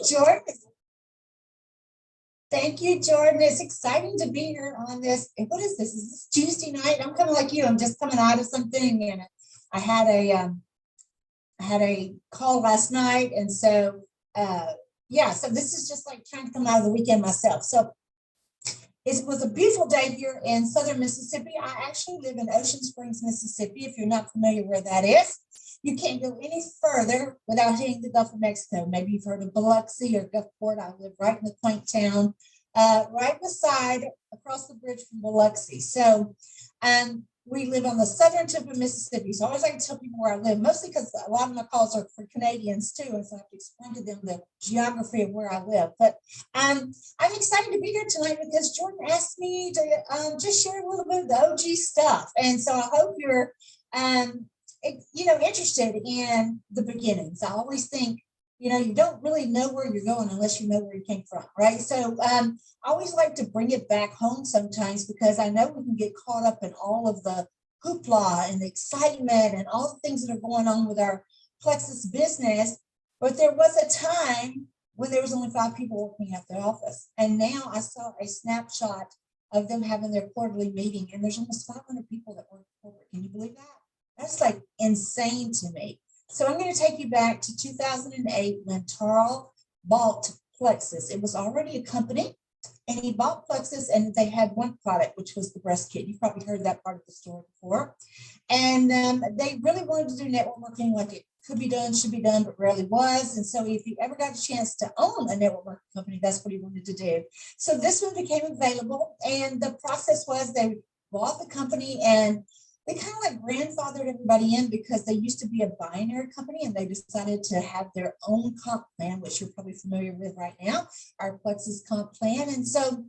Jordan. Thank you, Jordan. It's exciting to be here on this. What is this? Is this Tuesday night? I'm kind of like you. I'm just coming out of something, and I had a call last night, and so yeah. So this is just like trying to come out of the weekend myself. So it was a beautiful day here in southern Mississippi. I actually live in Ocean Springs, Mississippi. If you're not familiar where that is, you can't go any further without hitting the Gulf of Mexico. Maybe you've heard of Biloxi or Gulfport. I live right in the quaint town, right beside, across the bridge from Biloxi. So we live on the southern tip of Mississippi. So I always like to tell people where I live, mostly because a lot of my calls are for Canadians too. And so I have to explain to them the geography of where I live. But I'm excited to be here tonight because Jordan asked me to just share a little bit of the OG stuff. And so I hope you're interested in the beginnings. I always think, you don't really know where you're going unless you know where you came from, right? So I always like to bring it back home sometimes because I know we can get caught up in all of the hoopla and the excitement and all the things that are going on with our Plexus business. But there was a time when there was only 5 people working at the office. And now I saw a snapshot of them having their quarterly meeting, and there's almost 500 people that work corporate. Can you believe that? That's like insane to me. So I'm going to take you back to 2008 when Tarl bought Plexus. It was already a company, and he bought Plexus, and they had one product, which was the breast kit. You've probably heard that part of the story before. And they really wanted to do network marketing like it could be done, should be done, but rarely was. And so if he ever got a chance to own a network marketing company, that's what he wanted to do. So this one became available, and the process was they bought the company, and they kind of like grandfathered everybody in because they used to be a binary company, and they decided to have their own comp plan, which you're probably familiar with right now, our Plexus comp plan. And so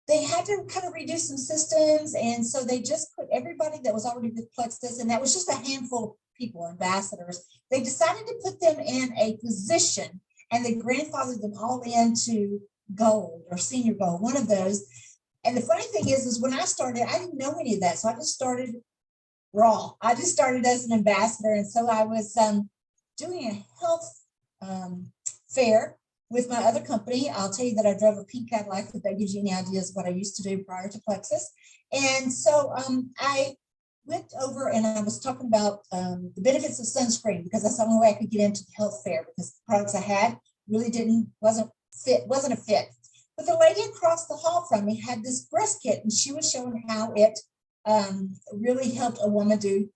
they had to kind of redo some systems. And so they just put everybody that was already with Plexus, and that was just a handful of people, ambassadors. They decided to put them in a position, and they grandfathered them all into gold or senior gold, one of those. And the funny thing is when I started, I didn't know any of that. So I just started raw. I just started as an ambassador. And so I was doing a health fair with my other company. I'll tell you that I drove a pink Cadillac, if that gives you any ideas of what I used to do prior to Plexus. And so I went over and I was talking about the benefits of sunscreen, because that's the only way I could get into the health fair, because the products I had really wasn't a fit. But the lady across the hall from me had this breast kit, and she was showing how it really helped a woman do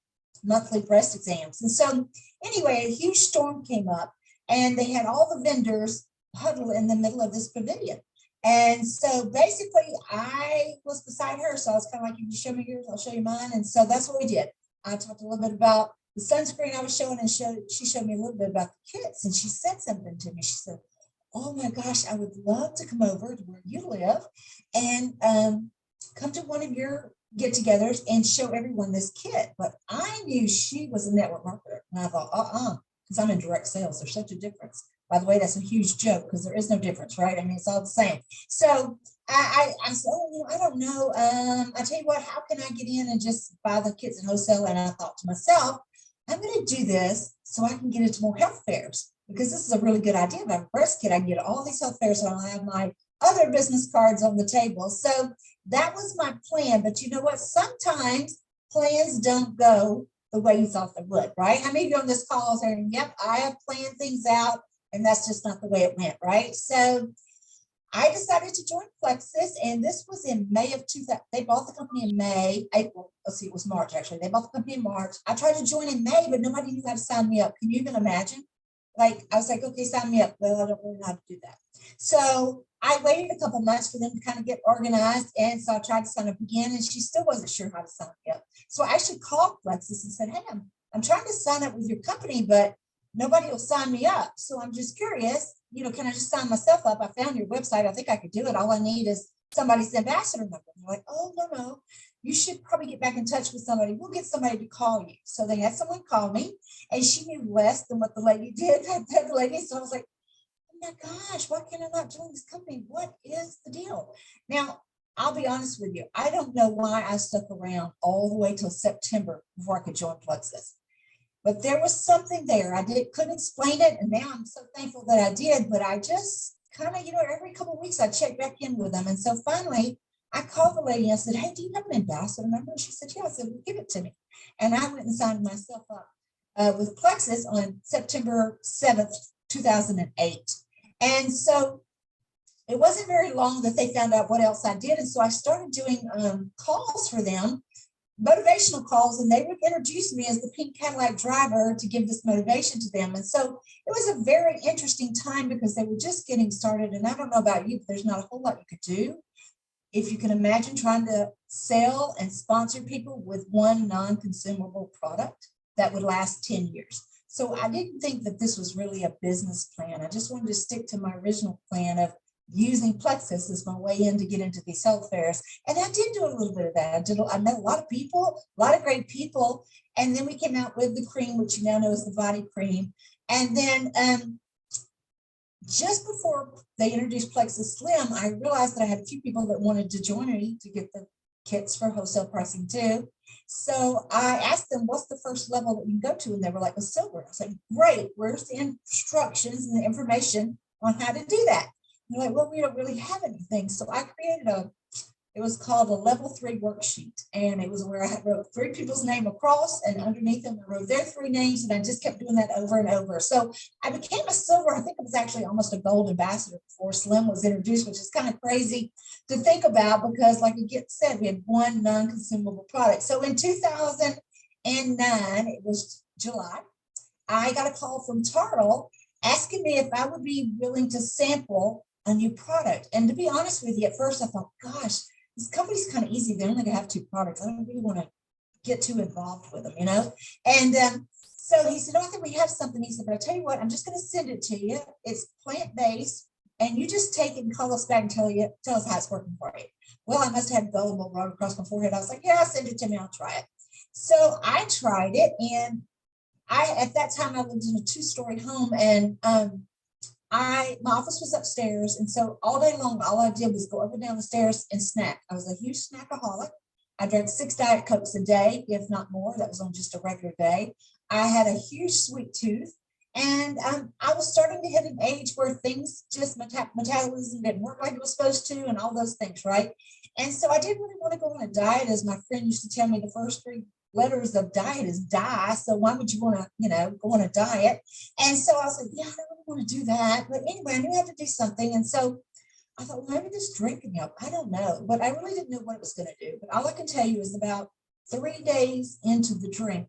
monthly breast exams. And so anyway, a huge storm came up, and they had all the vendors huddled in the middle of this pavilion. And so basically I was beside her. So I was kind of like, if you show me yours, I'll show you mine. And so that's what we did. I talked a little bit about the sunscreen I was showing, and she showed me a little bit about the kits. And she said something to me. She said, oh my gosh, I would love to come over to where you live and come to one of your get-togethers and show everyone this kit. But I knew she was a network marketer. And I thought, because I'm in direct sales. There's such a difference. By the way, that's a huge joke because there is no difference, right? I mean, it's all the same. So I said, I don't know. I tell you what, how can I get in and just buy the kits and wholesale? And I thought to myself, I'm going to do this so I can get into more health fairs, because this is a really good idea. If I have a breast kit, I can get all these health fairs, so I'll have my other business cards on the table. So that was my plan. But you know what? Sometimes plans don't go the way you thought they would, right? How many of you on this call are saying, yep, I have planned things out, and that's just not the way it went, right? So I decided to join Plexus, and this was in May of 2000. They bought the company in April. Let's see, it was March, actually. They bought the company in March. I tried to join in May, but nobody knew how to sign me up. Can you even imagine? I was like, okay, sign me up. Well, I don't really know how to do that. So I waited a couple months for them to kind of get organized. And so I tried to sign up again, and she still wasn't sure how to sign me up. So I actually called Plexus and said, hey, I'm trying to sign up with your company, but nobody will sign me up. So I'm just curious, can I just sign myself up? I found your website. I think I could do it. All I need is somebody's ambassador number. And they're like, oh, no. You should probably get back in touch with somebody. We'll get somebody to call you. So they had someone call me, and she knew less than what the lady did. The lady. So I was like, oh my gosh, why can I not join this company? What is the deal? Now, I'll be honest with you. I don't know why I stuck around all the way till September before I could join Plexus. but there was something there. Couldn't explain it. And now I'm so thankful that I did, but I just kind of, every couple of weeks I check back in with them. And so finally I called the lady and I said, hey, do you have an ambassador number? And she said, yeah. I said, well, give it to me. And I went and signed myself up with Plexus on September 7th, 2008. And so it wasn't very long that they found out what else I did. And so I started doing calls for them, motivational calls, and they would introduce me as the pink Cadillac driver to give this motivation to them. And so it was a very interesting time because they were just getting started. And I don't know about you, but there's not a whole lot you could do. If you can imagine trying to sell and sponsor people with one non-consumable product that would last 10 years. So I didn't think that this was really a business plan. I just wanted to stick to my original plan of using Plexus as my way in to get into these health fairs. And I did do a little bit of that. I met a lot of people, a lot of great people. And then we came out with the cream, which you now know is the body cream. And then just before they introduced Plexus Slim, I realized that I had a few people that wanted to join me to get the kits for wholesale pricing too. So I asked them, what's the first level that you can go to? And they were like, well, silver. I was like, great, where's the instructions and the information on how to do that? And they're like, well, we don't really have anything. So I created it was called a level 3 worksheet. And it was where I wrote 3 people's name across, and underneath them I wrote their 3 names, and I just kept doing that over and over. So I became a silver. I think it was actually almost a gold ambassador before Slim was introduced, which is kind of crazy to think about because, like it said, we had one non-consumable product. So in 2009, it was July, I got a call from Tartle asking me if I would be willing to sample a new product. And to be honest with you, at first I thought, gosh, this company's kind of easy. They only have 2 products. I don't really want to get too involved with them, And so he said, oh, I think we have something. He said, but I tell you what, I'm just going to send it to you. It's plant-based, and you just take it and call us back and tell us how it's working for you. Well, I must have gullible right across my forehead. I was like, yeah, send it to me. I'll try it. So I tried it, and at that time I lived in a 2-story home, and my office was upstairs. And so all day long, all I did was go up and down the stairs and snack. I was a huge snackaholic. I drank 6 Diet Cokes a day, if not more. That was on just a regular day. I had a huge sweet tooth. And I was starting to hit an age where things just, metabolism didn't work like it was supposed to, and all those things, right? And so I didn't really want to go on a diet. As my friend used to tell me, the first 3 letters of diet is die. So why would you want to, go on a diet? And so I was like, yeah, I don't really want to do that. But anyway, I knew I had to do something. And so I thought, well, maybe this drink can help. I don't know, but I really didn't know what it was going to do. But all I can tell you is about 3 days into the drink,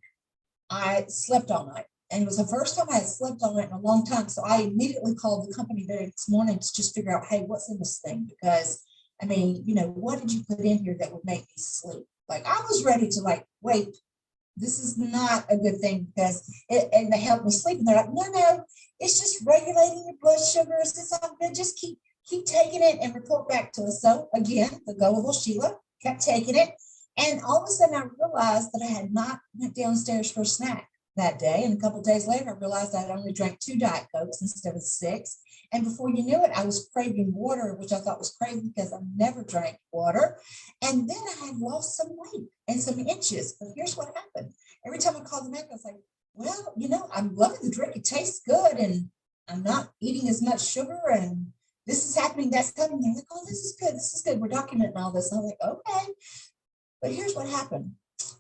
I slept all night. And it was the first time I had slept all night in a long time. So I immediately called the company the next morning to just figure out, hey, what's in this thing? Because, I mean, what did you put in here that would make me sleep? Like, I was ready to wait, this is not a good thing because and they helped me sleep. And they're like, no, it's just regulating your blood sugars. It's all good. Just keep taking it and report back to us. So again, the gullible Sheila kept taking it. And all of a sudden I realized that I had not went downstairs for a snack that day. And a couple of days later, I realized I had only drank 2 Diet Cokes instead of 6. And before you knew it, I was craving water, which I thought was crazy because I never drank water. And then I had lost some weight and some inches. But here's what happened. Every time I called them back, I was like, well, I'm loving the drink. It tastes good. And I'm not eating as much sugar. And this is happening. That's happening. They're like, oh, this is good. This is good. We're documenting all this. And I'm like, okay. But here's what happened.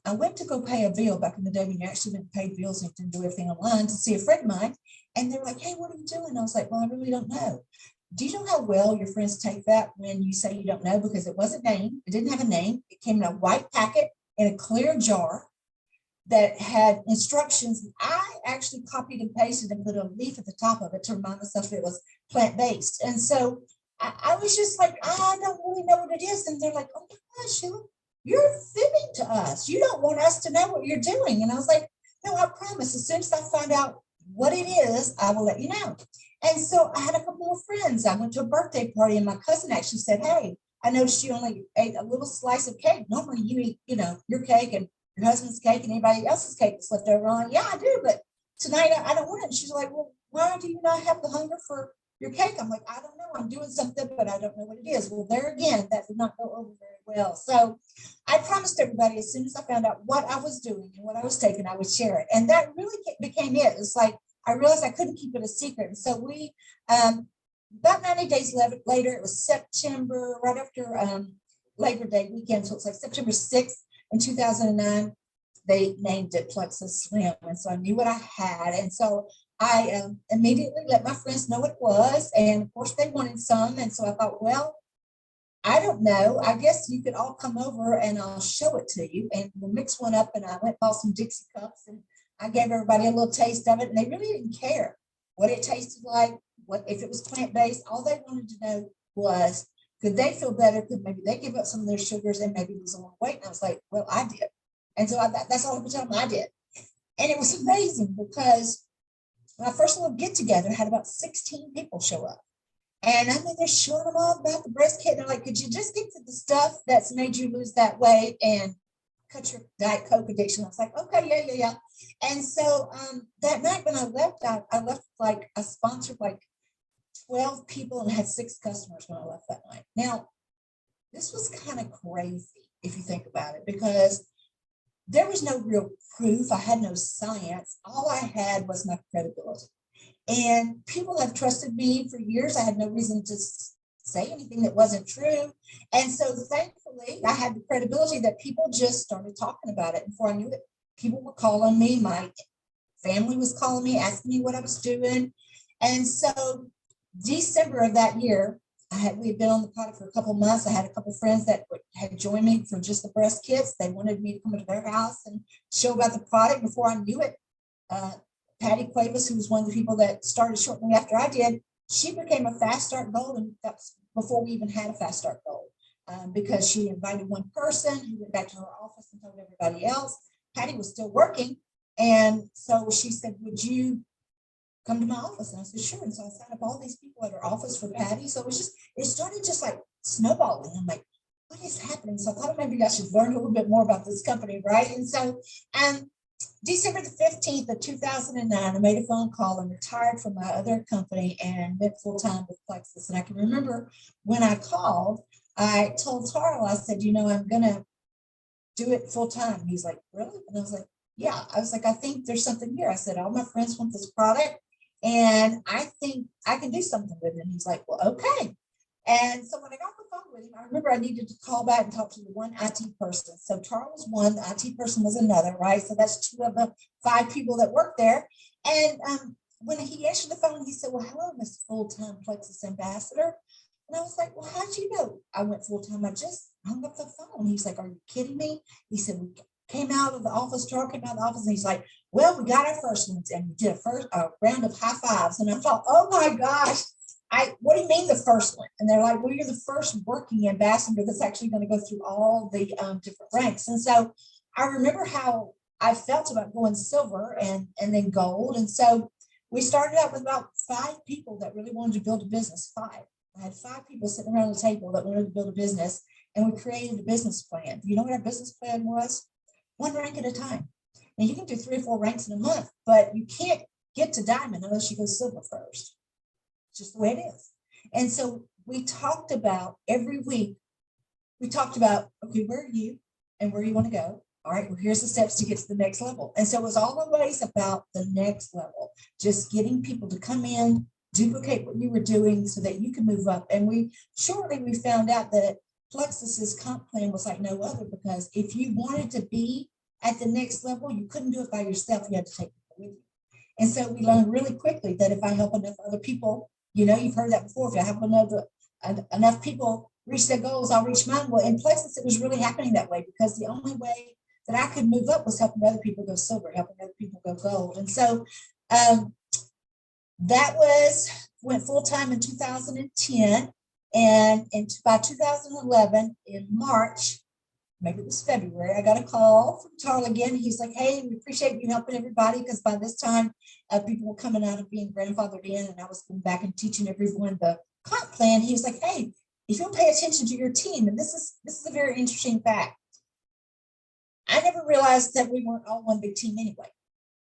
I went to go pay a bill back in the day when you actually went and paid bills and didn't do everything online, to see a friend of mine. And they were like, hey, what are you doing? I was like, well, I really don't know. Do you know how well your friends take that when you say you don't know? Because it wasn't named. It didn't have a name. It came in a white packet in a clear jar that had instructions. I actually copied and pasted and put a leaf at the top of it to remind myself that it was plant-based. And so I was just like, I don't really know what it is. And they're like, oh my gosh, Sheila, you're fibbing to us. You don't want us to know what you're doing. And I was like, no, I promise. As soon as I find out what it is, I will let you know. And so I had a couple of friends. I went to a birthday party and my cousin actually said, hey, I noticed you only ate a little slice of cake. Normally you eat, your cake and your husband's cake and anybody else's cake that's left over. I'm like, yeah, I do. But tonight I don't want it. And she's like, well, why do you not have the hunger for your cake? I'm like, I don't know. I'm doing something, but I don't know what it is. Well, there again, that did not go over very well. So I promised everybody as soon as I found out what I was doing and what I was taking, I would share it. And that really became it. It's like, I realized I couldn't keep it a secret. And so we, about 90 days later, it was September, right after Labor Day weekend. So it's like September 6th in 2009, they named it Plexus Slim. And so I knew what I had. And so I immediately let my friends know what it was. And of course they wanted some. And so I thought, well, I don't know. I guess you could all come over and I'll show it to you. And we'll mix one up. And I went and bought some Dixie cups and I gave everybody a little taste of it. And they really didn't care what it tasted like, what if it was plant-based. All they wanted to know was, could they feel better? Could maybe they give up some of their sugars and maybe lose a little weight? And I was like, well, I did. And so that's all the time I did. And it was amazing because my first little get together had about 16 people show up. And I mean, they're showing them all about the breast kit. And they're like, could you just get to the stuff that's made you lose that weight and cut your Diet Coke addiction? I was like, okay, yeah. And so that night when I left, I left like I sponsored like 12 people and had 6 customers when I left that night. Now, this was kind of crazy if you think about it, because there was no real proof. I had no science. All I had was my credibility. And people have trusted me for years. I had no reason to say anything that wasn't true. And so thankfully, I had the credibility that people just started talking about it. And before I knew it, people were calling me. My family was calling me, asking me what I was doing. And so December of that year, we had been on the product for a couple of months. I had a couple of friends that had joined me for just the breast kits. They wanted me to come into their house and show about the product. Before I knew it, Patty Cuevas, who was one of the people that started shortly after I did, she became a Fast Start Gold, and that's before we even had a Fast Start Gold, because she invited one person who went back to her office and told everybody else. Patty was still working, and so she said, would you come to my office? And I said, sure. And so I signed up all these people at her office for Patty. So it started just like snowballing. I'm like, what is happening? So I thought maybe I should learn a little bit more about this company, right? And so December the 15th of 2009, I made a phone call and retired from my other company and went full-time with Plexus. And I can remember when I called, I told Tarl, I said, I'm going to do it full-time. And he's like, really? And I was like, yeah. I was like, I think there's something here. I said, all my friends want this product, and I think I can do something with it. And he's like, well, okay. And so when I got the phone with him, I remember I needed to call back and talk to the one IT person. So Tara was one, the IT person was another, right? So that's 2 of the 5 people that work there. And when he answered the phone, he said, well, hello, Miss Full-Time Plexus Ambassador. And I was like, well, how'd you know I went full-time? I just hung up the phone. He's like, are you kidding me? He said, we came out of the office, Tara came out of the office, and he's like, well, we got our first ones, and we did a round of high fives. And I thought, oh my gosh, what do you mean the first one? And they're like, well, you're the first working ambassador that's actually going to go through all the different ranks. And so I remember how I felt about going silver and then gold. And so we started out with about 5 people that really wanted to build a business. 5. I had 5 people sitting around the table that wanted to build a business, and we created a business plan. You know what our business plan was? 1 rank at a time. Now you can do 3 or 4 ranks in a month, but you can't get to diamond unless you go silver first. It's just the way it is. And so we talked about every week, we talked about, okay, where are you and where you want to go? All right, well, here's the steps to get to the next level. And so it was always about the next level, just getting people to come in, duplicate what you were doing so that you can move up. And we found out that Plexus's comp plan was like no other, because if you wanted to be at the next level, you couldn't do it by yourself. You had to take people with you. And so we learned really quickly that if I help enough other people, you've heard that before, if I help enough people reach their goals, I'll reach mine. Well, in Plexus, it was really happening that way, because the only way that I could move up was helping other people go silver, helping other people go gold. And so went full-time in 2010. And by 2011, in March, maybe it was February, I got a call from Tarl again. He's like, hey, we appreciate you helping everybody, because by this time, people were coming out of being grandfathered in, and I was going back and teaching everyone the comp plan. He was like, hey, if you'll pay attention to your team, and this is a very interesting fact. I never realized that we weren't all one big team anyway,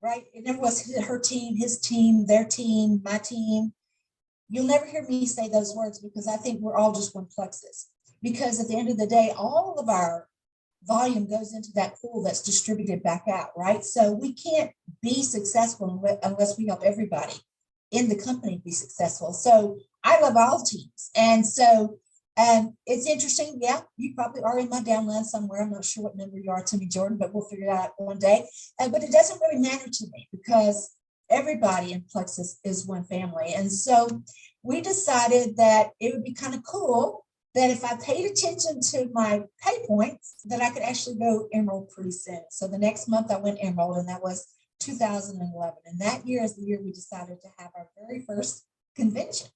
right? It never was her team, his team, their team, my team. you'll never hear me say those words because I think we're all just one Plexus. Because at the end of the day, all of our volume goes into that pool that's distributed back out, right? So we can't be successful unless we help everybody in the company be successful. So I love all teams. And so it's interesting. Yeah, you probably are in my downline somewhere. I'm not sure what number you are to me, Jordan, but we'll figure it out one day. But it doesn't really matter to me because everybody in Plexus is one family. And so we decided that it would be kind of cool that if I paid attention to my pay points, that I could actually go Emerald pretty soon. So the next month I went Emerald, and that was 2011. And that year is the year we decided to have our very first convention.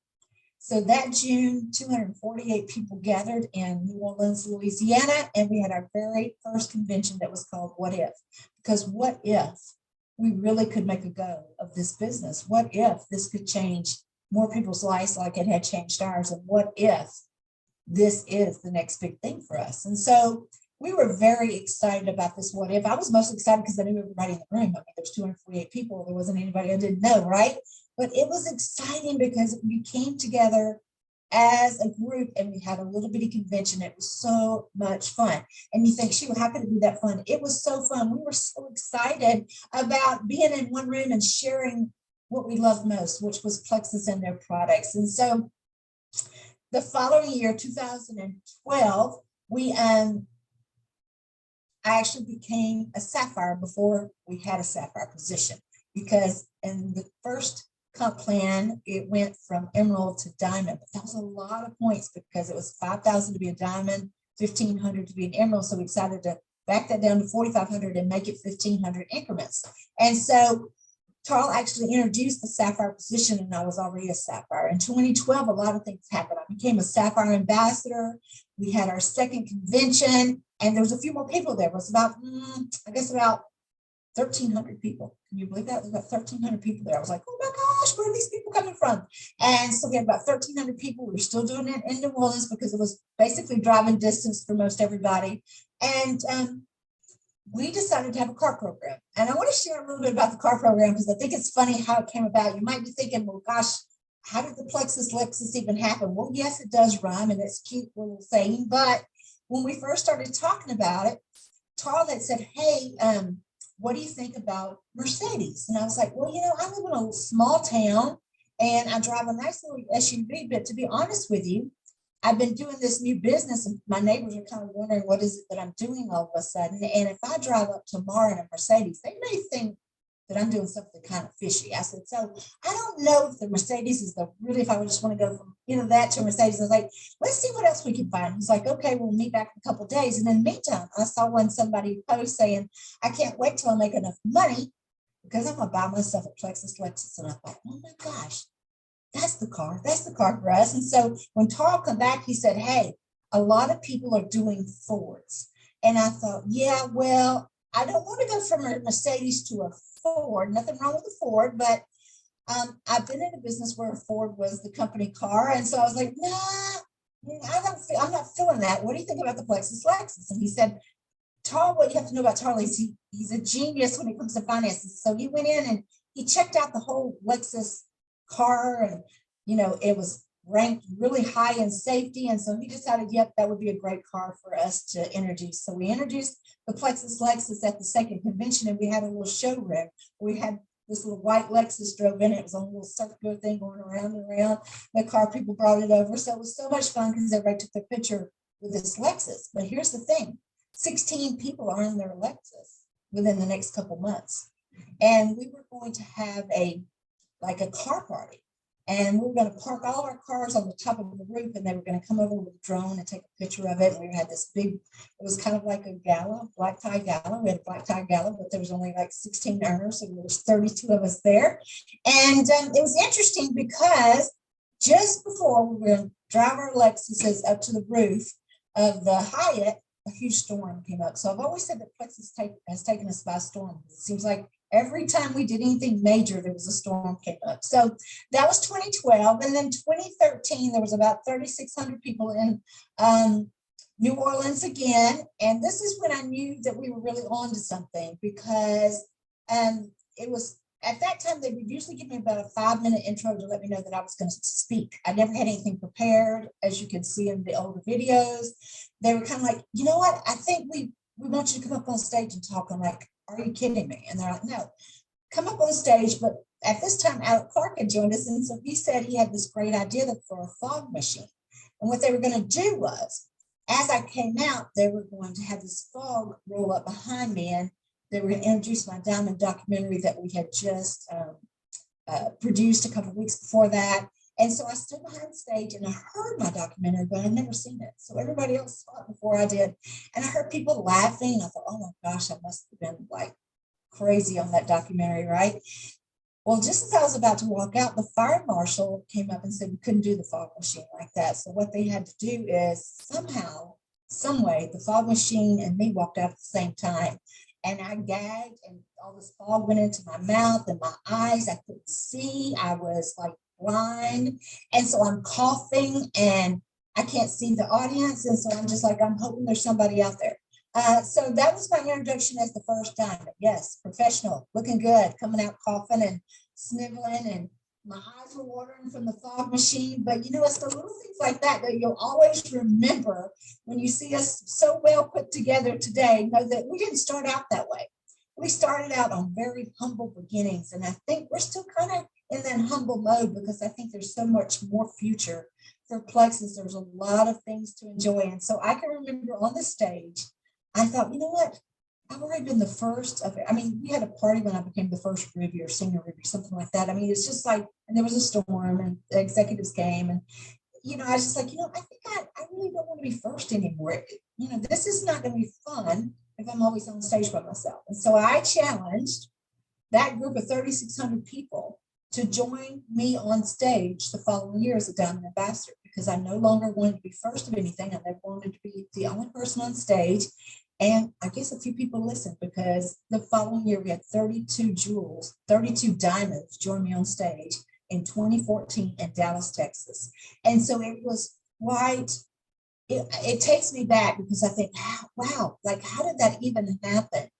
So that June, 248 people gathered in New Orleans, Louisiana, and we had our very first convention that was called What If? Because what if we really could make a go of this business? What if this could change more people's lives like it had changed ours? And what if this is the next big thing for us? And so we were very excited about this what if. I was most excited because I knew everybody in the room. I mean, there's 248 people. There wasn't anybody I didn't know, right? But it was exciting because we came together as a group and we had a little bitty convention. It was so much fun. And you think, Sheila, how could it be that fun? It was so fun. We were so excited about being in one room and sharing what we loved most, which was Plexus and their products. And so the following year, 2012, I actually became a Sapphire before we had a Sapphire position, because in the first comp plan, it went from Emerald to Diamond. But that was a lot of points because it was 5,000 to be a Diamond, 1,500 to be an Emerald. So we decided to back that down to 4,500 and make it 1,500 increments. And so Tarl actually introduced the Sapphire position, and I was already a Sapphire. In 2012, a lot of things happened. I became a Sapphire ambassador. We had our second convention, and there was a few more people there. It was about, I guess, about 1,300 people. Can you believe that? There was about 1,300 people there. I was like, oh my gosh, where are these people coming from? And so we had about 1,300 people. We were still doing it in New Orleans because it was basically driving distance for most everybody. And we decided to have a car program. And I want to share a little bit about the car program because I think it's funny how it came about. You might be thinking, well, gosh, how did the Plexus Lexus even happen? Well, yes, it does rhyme, and it's a cute little saying. But when we first started talking about it, Tarl had said, hey, what do you think about Mercedes? And I was like, well, I live in a small town and I drive a nice little SUV. But to be honest with you, I've been doing this new business and my neighbors are kind of wondering what is it that I'm doing all of a sudden. And if I drive up tomorrow in a Mercedes, they may think that I'm doing something kind of fishy. I said, so I don't know if the Mercedes is if I would just want to go from, that to Mercedes. I was like, let's see what else we can find. He's like, okay, we'll meet back in a couple of days. And in the meantime, I saw somebody post saying, I can't wait till I make enough money because I'm going to buy myself a Plexus Lexus. And I thought, oh my gosh, that's the car for us. And so when Tarl came back, he said, hey, a lot of people are doing Fords. And I thought, yeah, well, I don't want to go from a Mercedes to a Ford. Nothing wrong with a Ford, but I've been in a business where a Ford was the company car. And so I was like, nah, I'm not feeling that. What do you think about the Plexus Lexus? And he said, Tarl, what you have to know about Tarl is he's a genius when it comes to finances. So he went in and he checked out the whole Lexus car, and it was ranked really high in safety. And so he decided, yep, that would be a great car for us to introduce. So we introduced the Plexus Lexus at the second convention, and we had a little showroom. We had this little white Lexus drove in. It was on a little circular thing going around and around. The car people brought it over. So it was so much fun because everybody took their picture with this Lexus. But here's the thing, 16 people are in their Lexus within the next couple months. And we were going to have a car party. And we were going to park all our cars on the top of the roof, and they were going to come over with a drone and take a picture of it. And we had this big, it was kind of like a gala, black tie gala. We had a black tie gala, but there was only like 16 earners, so there was 32 of us there. And it was interesting because just before we were going to drive our Lexuses up to the roof of the Hyatt, a huge storm came up. So I've always said that Plexus has taken us by storm. It seems like every time we did anything major, there was a storm came up. So that was 2012. And then 2013, there was about 3,600 people in New Orleans again. And this is when I knew that we were really on to something, because it was at that time, they would usually give me about a 5-minute intro to let me know that I was going to speak. I never had anything prepared, as you can see in the older videos. They were kind of like, you know what? I think we want you to come up on stage and talk. I'm like, are you kidding me? And they're like, no, come up on stage. But at this time, Alec Clark had joined us. And so he said he had this great idea for a fog machine. And what they were going to do was, as I came out, they were going to have this fog roll up behind me, and they were going to introduce my diamond documentary that we had just produced a couple of weeks before that. And so I stood behind the stage and I heard my documentary, but I'd never seen it. So everybody else saw it before I did. And I heard people laughing. I thought, oh my gosh, I must have been like crazy on that documentary, right? Well, just as I was about to walk out, the fire marshal came up and said we couldn't do the fog machine like that. So what they had to do is somehow, some way, the fog machine and me walked out at the same time. And I gagged and all this fog went into my mouth and my eyes. I couldn't see. I was like blind. And so I'm coughing and I can't see the audience. And so I'm just like, I'm hoping there's somebody out there. So that was my introduction as the first time. Yes, professional, looking good, coming out coughing and sniveling, and my eyes were watering from the fog machine. But you know, it's the little things like that that you'll always remember when you see us so well put together today. Know that we didn't start out that way. We started out on very humble beginnings, and I think we're still kind of in that humble mode because I think there's so much more future for Plexus. There's a lot of things to enjoy, and so I can remember on the stage, I thought, you know what? I've already been the first of it. I mean, we had a party when I became the first Ruby or senior Ruby, something like that. I mean, it's just like, and there was a storm and the executives came, and, you know, I was just like, you know, I think I really don't want to be first anymore. You know, this is not going to be fun if I'm always on stage by myself. And so I challenged that group of 3,600 people to join me on stage the following year as a Diamond Ambassador, because I no longer wanted to be first of anything. I wanted to be the only person on stage. And I guess a few people listened, because the following year we had 32 jewels, 32 diamonds join me on stage in 2014 in Dallas, Texas. And so it was quite, it takes me back because I think, wow, like how did that even happen?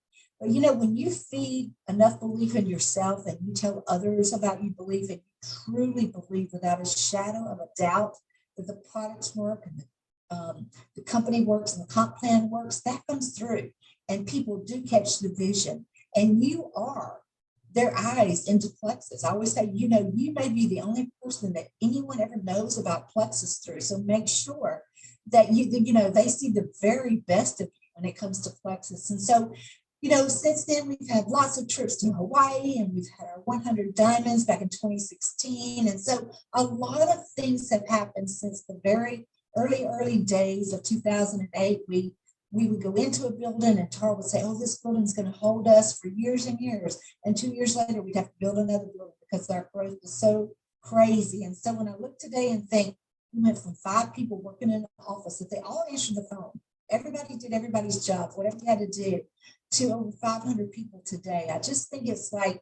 But you know, when you feed enough belief in yourself and you tell others about you believe, and you truly believe without a shadow of a doubt that the products work and the company works and the comp plan works, that comes through, and people do catch the vision, and you are their eyes into Plexus. I always say, you know, you may be the only person that anyone ever knows about Plexus through. So make sure that you know, they see the very best of you when it comes to Plexus. And so, you know, since then we've had lots of trips to Hawaii, and we've had our 100 diamonds back in 2016. And so a lot of things have happened since the very early days of 2008. We would go into a building and Tara would say, oh, this building's going to hold us for years and years. And 2 years later, we'd have to build another building because our growth was so crazy. And so when I look today and think, we went from 5 people working in the office that they all answered the phone. Everybody did everybody's job, whatever you had to do, to over 500 people today. I just think it's like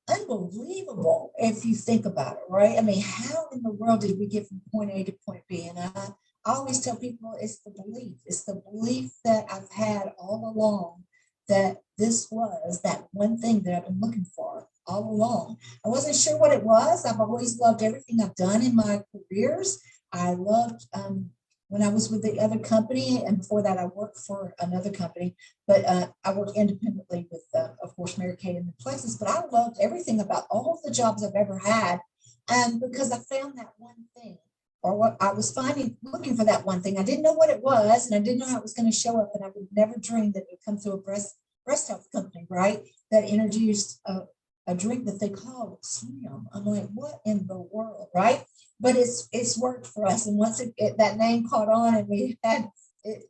unbelievable if you think about it, right? I mean, how in the world did we get from point A to point B? And I always tell people it's the belief. It's the belief that I've had all along, that this was that one thing that I've been looking for all along. I wasn't sure what it was. I've always loved everything I've done in my careers. I loved when I was with the other company, and before that I worked for another company, but I worked independently with, of course, Mary Kay and the Plexus, but I loved everything about all of the jobs I've ever had, because I found that one thing, or what I was looking for that one thing. I didn't know what it was, and I didn't know how it was going to show up, and I would never dream that it would come through a breast health company, right, that introduced a drink that they called Slim. I'm like, what in the world, right? But it's worked for us. And once that name caught on and we had it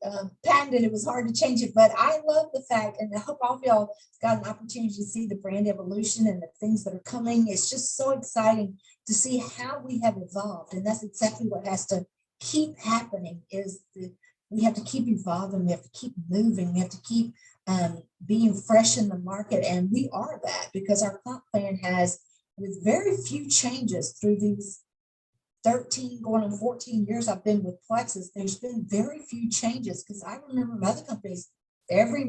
patented, it was hard to change it. But I love the fact, and I hope all of y'all got an opportunity to see the brand evolution and the things that are coming. It's just so exciting to see how we have evolved. And that's exactly what has to keep happening, is we have to keep evolving. We have to keep moving. We have to keep being fresh in the market. And we are that, because our comp plan has, with very few changes through these 13 going on 14 years I've been with Plexus, there's been very few changes, because I remember other companies, every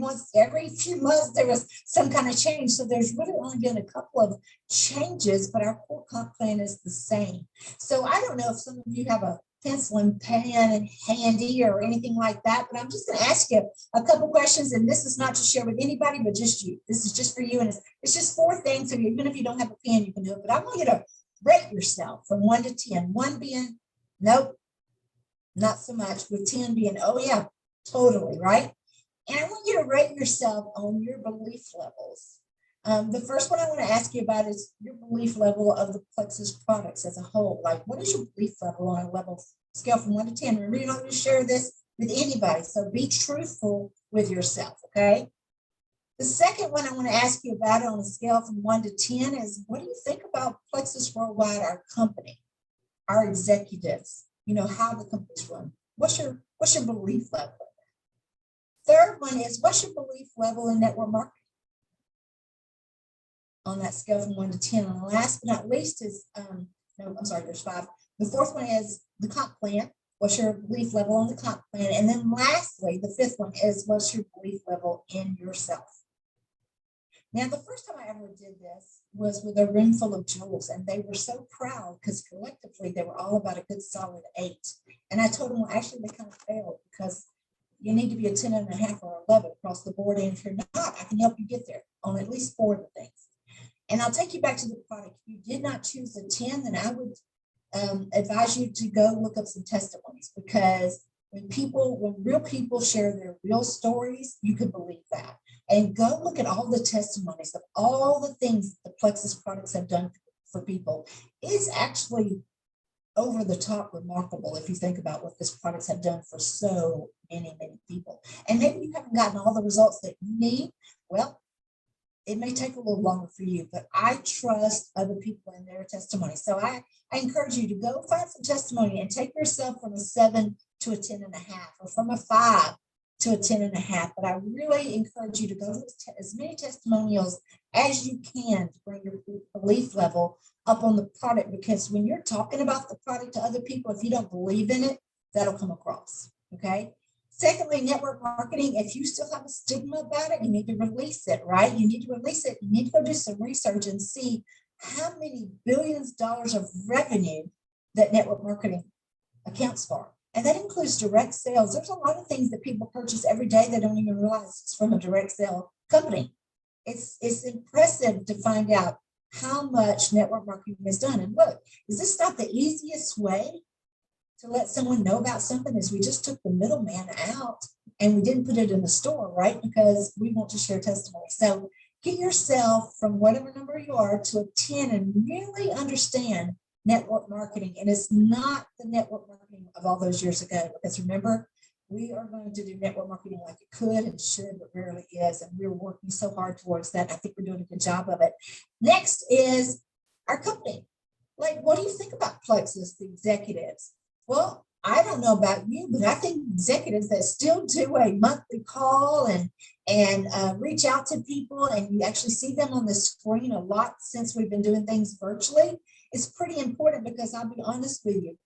few months there was some kind of change. So there's really only been a couple of changes, but our core comp plan is the same. So I don't know if some of you have a pencil and pen and handy or anything like that, but I'm just going to ask you a couple questions, and this is not to share with anybody but just you. This is just for you, and it's just 4 things. So even if you don't have a pen, you can do it. But I want you to rate yourself from 1 to 10. 1 being nope, not so much, with 10 being oh yeah, totally, right? And I want you to rate yourself on your belief levels. The first one I want to ask you about is your belief level of the Plexus products as a whole. Like, what is your belief level on a level scale from 1 to 10? Remember, you're not going to share this with anybody, so be truthful with yourself, okay? The second one I want to ask you about on a scale from 1 to 10 is, what do you think about Plexus Worldwide, our company, our executives, how the company's run? What's your belief level? Third one is, what's your belief level in network marketing on that scale from 1 to 10? And last but not least is, there's 5. The fourth one is the comp plan. What's your belief level on the comp plan? And then lastly, the fifth one is, what's your belief level in yourself? Now, the first time I ever did this was with a room full of jewels, and they were so proud because collectively they were all about a good solid 8. And I told them, well, actually, they kind of failed because you need to be a 10.5 or 11 across the board. And if you're not, I can help you get there on at least 4 of the things. And I'll take you back to the product. If you did not choose the 10, then I would advise you to go look up some testimonies, because when real people share their real stories, you can believe that. And go look at all the testimonies of all the things the Plexus products have done for people. It's actually over the top remarkable if you think about what these products have done for so many, many people. And maybe you haven't gotten all the results that you need. Well, it may take a little longer for you, but I trust other people in their testimony. So I encourage you to go find some testimony and take yourself from a 7 to a 10.5, or from a 5 to a 10.5. But I really encourage you to go to as many testimonials as you can to bring your belief level up on the product, because when you're talking about the product to other people, if you don't believe in it, that'll come across, okay? Secondly, network marketing, if you still have a stigma about it, you need to release it, right? You need to release it. You need to go do some research and see how many billions of dollars of revenue that network marketing accounts for. And that includes direct sales. There's a lot of things that people purchase every day that don't even realize it's from a direct sale company. It's impressive to find out how much network marketing is done. And look, is this not the easiest way to let someone know about something? Is we just took the middleman out and we didn't put it in the store, right? Because we want to share testimony. So get yourself from whatever number you are to a 10 and really understand network marketing. And it's not the network marketing of all those years ago, because remember, we are going to do network marketing like it could and should, but rarely is. And we're working so hard towards that. I think we're doing a good job of it. Next is our company. Like, what do you think about Plexus, the executives? Well, I don't know about you, but I think executives that still do a monthly call and reach out to people, and you actually see them on the screen a lot since we've been doing things virtually, is pretty important, because I'll be honest with you,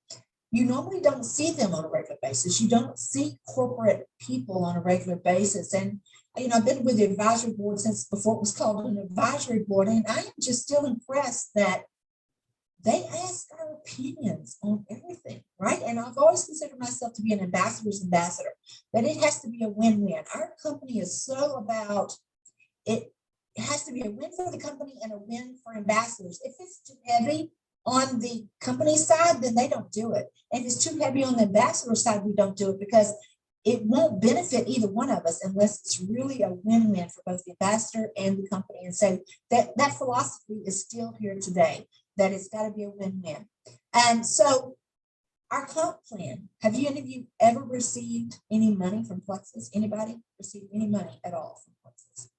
you normally don't see them on a regular basis. You don't see corporate people on a regular basis. And, I've been with the advisory board since before it was called an advisory board, and I am just still impressed that they ask our opinions on everything, right? And I've always considered myself to be an ambassador's ambassador, that it has to be a win-win. Our company is so about it. It has to be a win for the company and a win for ambassadors. If it's too heavy on the company side, then they don't do it. And if it's too heavy on the ambassador side, we don't do it, because it won't benefit either one of us unless it's really a win-win for both the ambassador and the company. And so that philosophy is still here today, that it's got to be a win-win. And so our comp plan, have any of you ever received any money from Plexus? Anybody received any money at all from Plexus?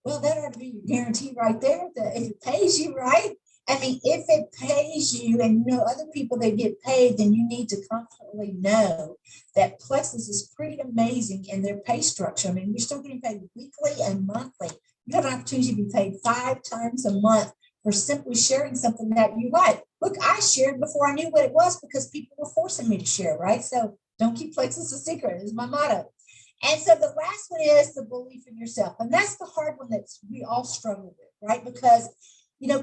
Well, that ought to be your guarantee right there, that if it pays you, right? I mean, if it pays you and other people that get paid, then you need to confidently know that Plexus is pretty amazing in their pay structure. I mean, you're still getting paid weekly and monthly. You have an opportunity to be paid 5 times a month for simply sharing something that you like. Look, I shared before I knew what it was because people were forcing me to share, right? So don't keep Plexus a secret is my motto. And so the last one is the belief in yourself. And that's the hard one that we all struggle with, right? Because,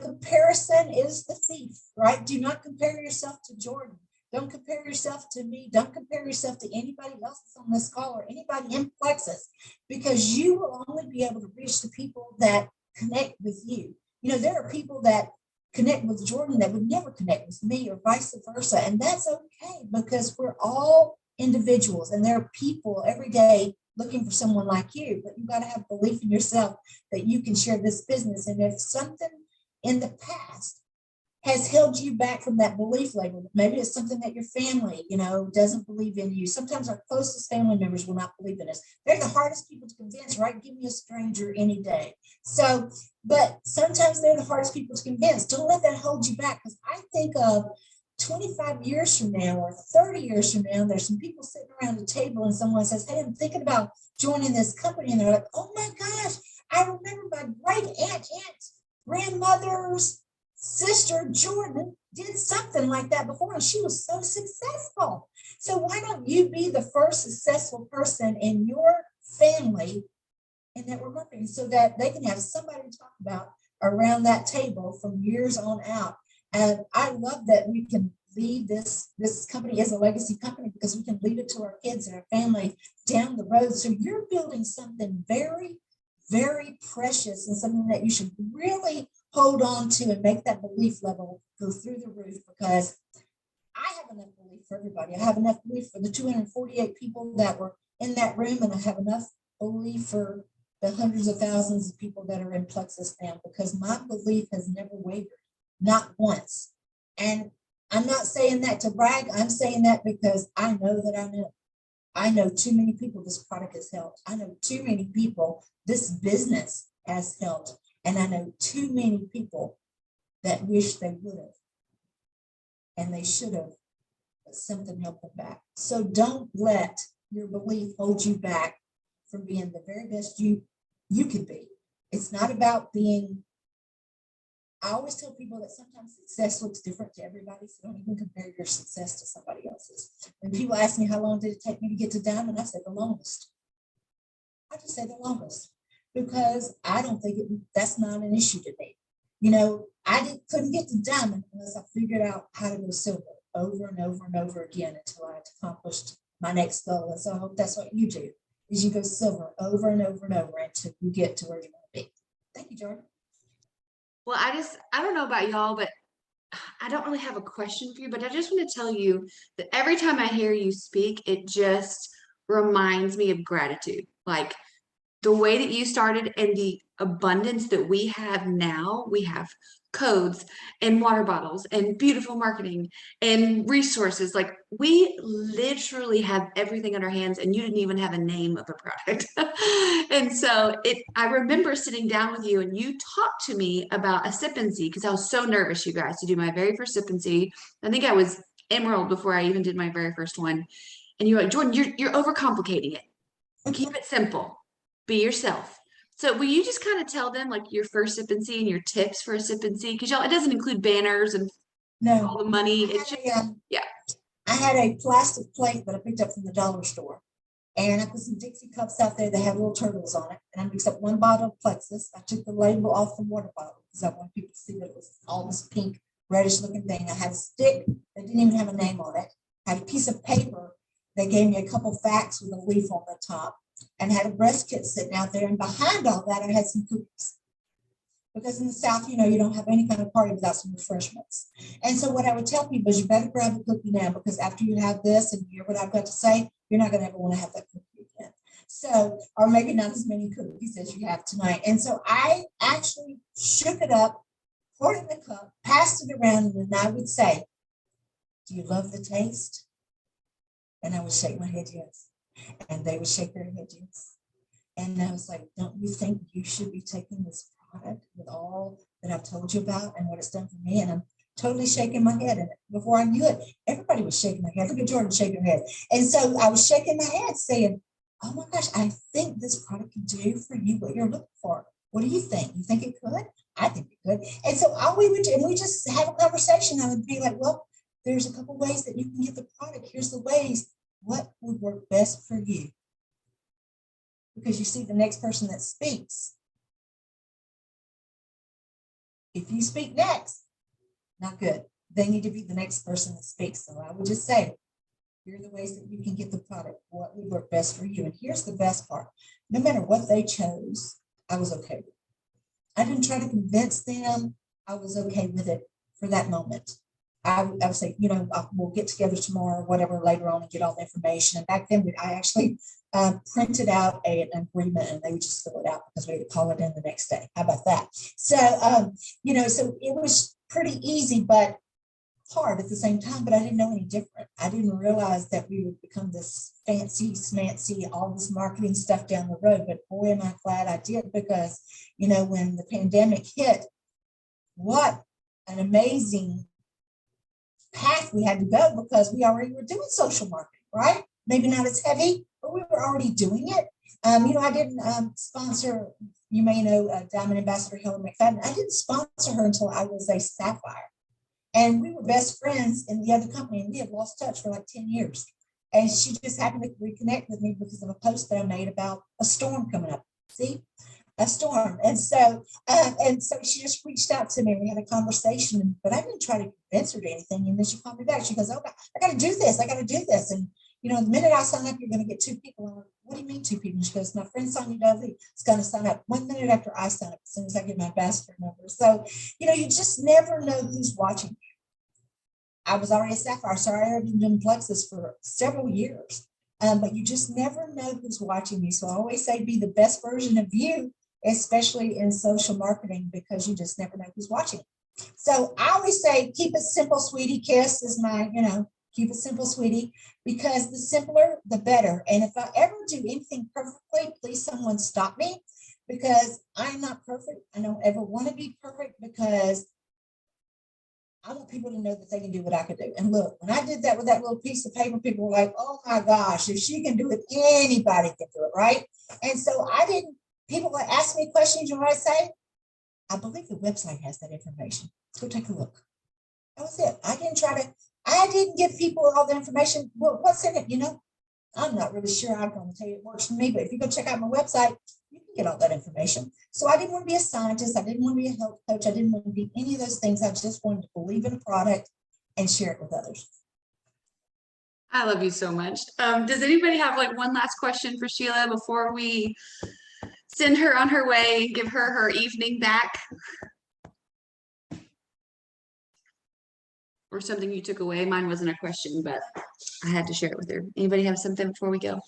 comparison is the thief, right? Do not compare yourself to Jordan. Don't compare yourself to me. Don't compare yourself to anybody else that's on this call or anybody in Plexus, because you will only be able to reach the people that connect with you. There are people that connect with Jordan that would never connect with me, or vice versa. And that's okay, because we're all individuals, and there are people every day looking for someone like you, but you've got to have belief in yourself that you can share this business. And if something in the past has held you back from that belief level, maybe it's something that your family, doesn't believe in you. Sometimes our closest family members will not believe in us. They're the hardest people to convince, right? Give me a stranger any day. So, but sometimes they're the hardest people to convince. Don't let that hold you back, because I think of 25 years from now or 30 years from now, there's some people sitting around a table and someone says, hey, I'm thinking about joining this company. And they're like, oh my gosh, I remember my great aunt, grandmother's sister Jordan did something like that before, and she was so successful. So why don't you be the first successful person in your family in network marketing, so that they can have somebody to talk about around that table from years on out? And I love that we can leave this company as a legacy company, because we can leave it to our kids and our family down the road. So you're building something very, very precious, and something that you should really hold on to and make that belief level go through the roof, because I have enough belief for everybody. I have enough belief for the 248 people that were in that room, and I have enough belief for the hundreds of thousands of people that are in Plexus now, because my belief has never wavered, not once. And I'm not saying that to brag. I'm saying that because I know that I know. I know too many people this product has helped. I know too many people this business has helped. And I know too many people that wish they would have, and they should have, but something held them back. So don't let your belief hold you back from being the very best you could be. It's not about being, I always tell people that sometimes success looks different to everybody, so don't even compare your success to somebody else's. When people ask me how long did it take me to get to diamond, I say the longest. I just say the longest, because I don't think that's not an issue to me. I couldn't get to diamond unless I figured out how to go silver over and over and over again until I accomplished my next goal. And so I hope that's what you do, is you go silver over and over and over until you get to where you want to be. Thank you, Jordan. Well, I don't know about y'all, but I don't really have a question for you, but I just want to tell you that every time I hear you speak, it just reminds me of gratitude. Like the way that you started and the abundance that we have now. We have codes and water bottles and beautiful marketing and resources. Like we literally have everything in our hands, and you didn't even have a name of a product. And so I remember sitting down with you and you talked to me about a sip and see, because I was so nervous, you guys, to do my very first sip and see. I think I was Emerald before I even did my very first one. And you're like, Jordan, you're overcomplicating it. Keep it simple. Be yourself. So will you just kind of tell them like your first sip and see and your tips for a sip and see? Because y'all, it doesn't include banners and all the money. It's just, yeah. I had a plastic plate that I picked up from the dollar store, and I put some Dixie cups out there that had little turtles on it. And I mixed up one bottle of Plexus. I took the label off the water bottle because I wanted people to see that it was all this pink, reddish looking thing. I had a stick that didn't even have a name on it. I had a piece of paper that gave me a couple facts with a leaf on the top, and had a breast kit sitting out there. And behind all that, I had some cookies. Because in the South, you don't have any kind of party without some refreshments. And so what I would tell people is you better grab a cookie now, because after you have this and you hear what I've got to say, you're not going to ever want to have that cookie again. So, or maybe not as many cookies as you have tonight. And so I actually shook it up, poured it in the cup, passed it around, and then I would say, do you love the taste? And I would shake my head, yes. And they would shake their head, yes. And I was like, don't you think you should be taking this product with all that I've told you about and what it's done for me? And I'm totally shaking my head. And before I knew it, everybody was shaking their head. Look at Jordan shaking her head. And so I was shaking my head saying, oh my gosh, I think this product can do for you what you're looking for. What do you think? You think it could? I think it could. And so all we would do, and we just have a conversation. I would be like, well, there's a couple ways that you can get the product. Here's the ways. What would work best for you? because you see the next person that speaks. If you speak next, not good. They need to be the next person that speaks. So I would just say, here are the ways that you can get the product, what would work best for you. And here's the best part. No matter what they chose, I was okay with it. I didn't try to convince them. I was okay with it for that moment. I would say, we'll get together tomorrow, whatever, later on and get all the information. And back then, I actually printed out an agreement and they would just fill it out because we had to call it in the next day. How about that? So, so it was pretty easy, but hard at the same time, but I didn't know any different. I didn't realize that we would become this fancy, smancy, all this marketing stuff down the road. But boy, am I glad I did, because, when the pandemic hit, what an amazing path we had to go, because we already were doing social marketing, right? Maybe not as heavy, but we were already doing it. I didn't sponsor, you may know, Diamond Ambassador Helen McFadden. I didn't sponsor her until I was a Sapphire. And we were best friends in the other company, and we had lost touch for like 10 years. And she just happened to reconnect with me because of a post that I made about a storm coming up. See? A storm. And so she just reached out to me and we had a conversation, but I didn't try to convince her to anything. And then she called me back. She goes, "Oh, I got to do this. I got to do this." And, the minute I sign up, you're going to get 2 people. I'm like, "What do you mean 2 people?" And she goes, "My friend Sonia Dudley is going to sign up 1 minute after I sign up, as soon as I get my ambassador number." So, you just never know who's watching. I was already a Sapphire, so I already been doing Plexus for several years. But you just never know who's watching you. So I always say, be the best version of you, especially in social marketing, because you just never know who's watching. So I always say, keep it simple, sweetie. KISS is my, keep it simple, sweetie, because the simpler, the better. And if I ever do anything perfectly, please someone stop me, because I'm not perfect. I don't ever want to be perfect, because I want people to know that they can do what I could do. And look, when I did that with that little piece of paper, people were like, "Oh my gosh, if she can do it, anybody can do it," right? And so people would ask me questions, and what I say, I believe the website has that information. Let's go take a look. That was it. I didn't give people all the information. Well, what's in it? I'm not really sure. I'm going to tell you it works for me, but if you go check out my website, you can get all that information. So I didn't want to be a scientist. I didn't want to be a health coach. I didn't want to be any of those things. I just wanted to believe in a product and share it with others. I love you so much. Does anybody have like one last question for Sheila before we send her on her way, give her her evening back? Or something you took away? Mine wasn't a question, but I had to share it with her. Anybody have something before we go?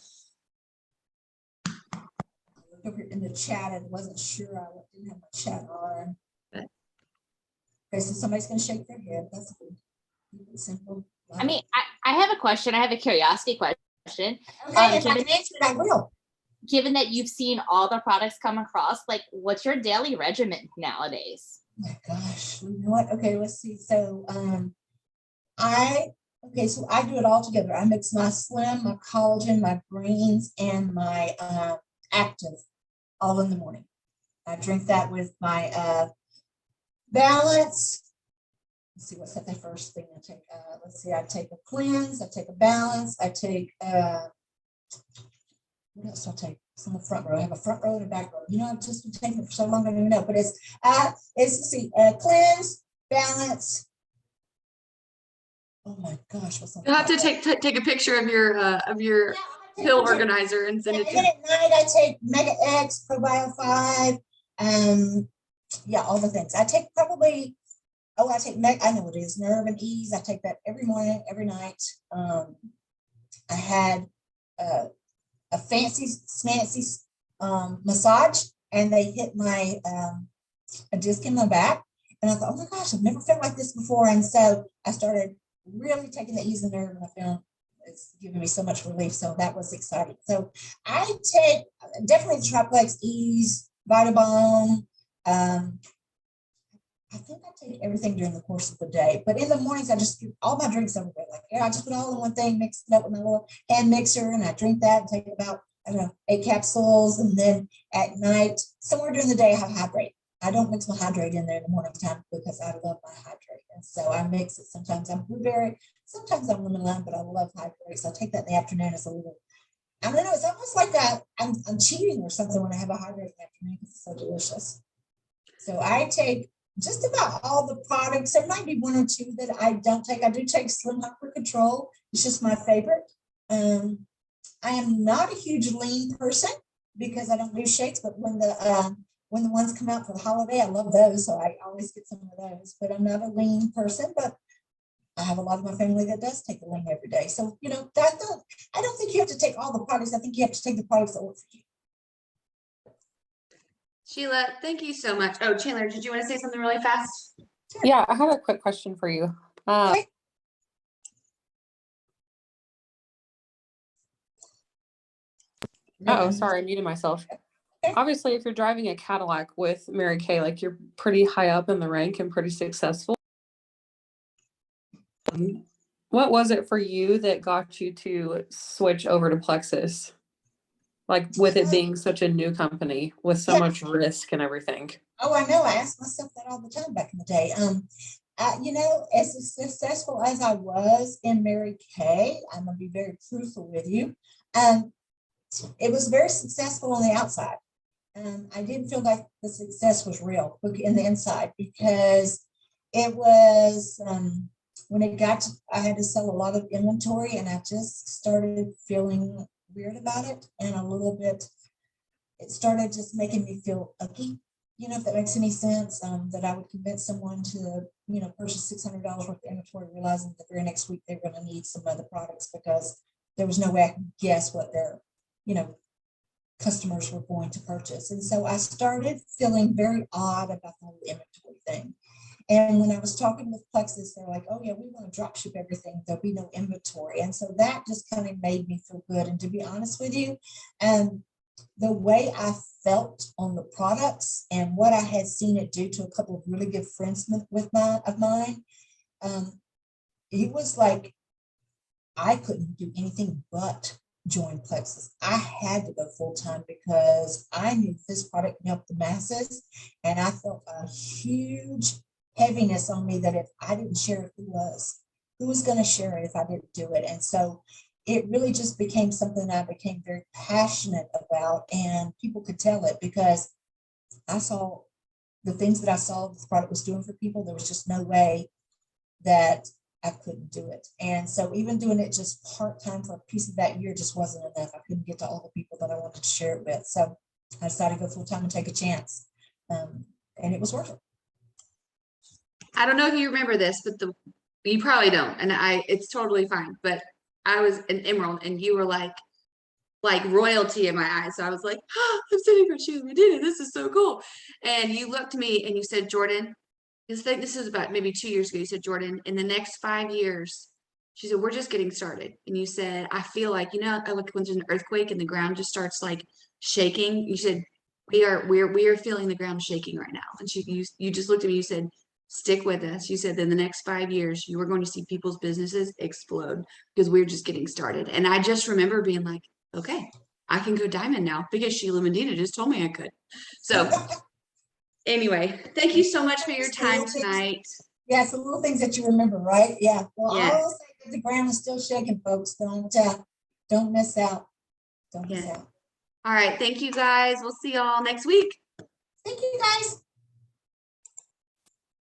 In the chat, I wasn't sure. I didn't have my chat on. Okay, so somebody's going to shake their head. That's good. Keep it simple. I mean, I have a question. I have a curiosity question. Okay, if I can answer it, I will. Given that you've seen all the products come across, like, what's your daily regimen nowadays? Oh my gosh, you know what? Okay, let's see. So I do it all together. I mix my Slim, my collagen, my greens, and my active all in the morning. I drink that with my balance. Let's see, what's that the first thing I take? Let's see, I take a cleanse, I take a balance, I take what else do I take? It's on the front row. I have a front row and a back row. I've just been taking it for so long, I don't even know. But it's let's see, cleanse, balance. Oh my gosh, what's on? you'll have to take a picture of your pill organizer and send it to me. At night, I take Mega X, Probio 5, all the things. I take probably. I take I know what it is, Nerve and Ease. I take that every morning, every night. I had a fancy massage, and they hit my a disc in my back, and I thought, oh my gosh, I've never felt like this before. And so I started really taking the Ease and Nerve, and I found it's giving me so much relief. So that was exciting. So I take definitely the Triplex, Ease, Vitabone. I think I take everything during the course of the day, but in the mornings, I just do all my drinks over there. I just put all in one thing, mix it up with my little hand mixer, and I drink that and take about, 8 capsules. And then at night, somewhere during the day, I have hydrate. I don't mix my hydrate in there in the morning time because I love my hydrate. And so I mix it. Sometimes I'm blueberry, sometimes I'm lemon lime, but I love hydrate. So I take that in the afternoon as a little I don't know. It's almost like I'm cheating or something when I have a hydrating afternoon because it's so delicious. So I take just about all the products. There might be one or two that I don't take. I do take Slim Hyper Control. It's just my favorite. I am not a huge lean person because I don't do shakes, but when the ones come out for the holiday, I love those. So I always get some of those, but I'm not a lean person, but I have a lot of my family that does take the lean every day. So, I don't think you have to take all the products. I think you have to take the products that work for you. Sheila, thank you so much. Oh, Chandler, did you want to say something really fast? Yeah, I have a quick question for you. Okay. Oh, sorry, I muted myself. Okay. Obviously, if you're driving a Cadillac with Mary Kay, like you're pretty high up in the rank and pretty successful. What was it for you that got you to switch over to Plexus? Like with it being such a new company with so much risk and everything. Oh, I know. I asked myself that all the time back in the day. As successful as I was in Mary Kay, I'm gonna be very truthful with you. It was very successful on the outside. I didn't feel like the success was real in the inside because it was when it got to, I had to sell a lot of inventory and I just started feeling weird about it and a little bit, it started just making me feel icky, if that makes any sense, that I would convince someone to, purchase $600 worth of inventory, realizing the very next week they're going to need some other products because there was no way I could guess what their, customers were going to purchase. And so I started feeling very odd about the whole inventory thing. And when I was talking with Plexus, they're like, oh yeah, we want to drop ship everything. There'll be no inventory. And so that just kind of made me feel good. And to be honest with you, the way I felt on the products and what I had seen it do to a couple of really good friends of mine, it was like I couldn't do anything but join Plexus. I had to go full time because I knew this product helped the masses, and I felt a huge heaviness on me that if I didn't share it, who was going to share it if I didn't do it? And so it really just became something I became very passionate about, and people could tell it because I saw the things that I saw the product was doing for people. There was just no way that I couldn't do it. And so even doing it just part-time for a piece of that year just wasn't enough. I couldn't get to all the people that I wanted to share it with. So I decided to go full-time and take a chance. And it was worth it. I don't know if you remember this, but you probably don't. And it's totally fine. But I was an Emerald and you were like royalty in my eyes. So I was like, oh, I'm sitting for Sheila Medina. This is so cool. And you looked at me and you said, Jordan, this is about maybe 2 years ago. You said, Jordan, in the next 5 years, she said, we're just getting started. And you said, I feel like, like when there's an earthquake and the ground just starts like shaking. You said, we are feeling the ground shaking right now. And you just looked at me, you said, stick with us. You said in the next 5 years, you are going to see people's businesses explode because we're just getting started. And I just remember being like, okay, I can go diamond now because Sheila Medina just told me I could. So anyway, thank you so much for your time tonight. Yeah, it's the little things that you remember, right? Yeah. Well, Yes. I will say that the ground is still shaking, folks. Don't miss out. Don't miss out. All right. Thank you guys. We'll see y'all next week. Thank you guys.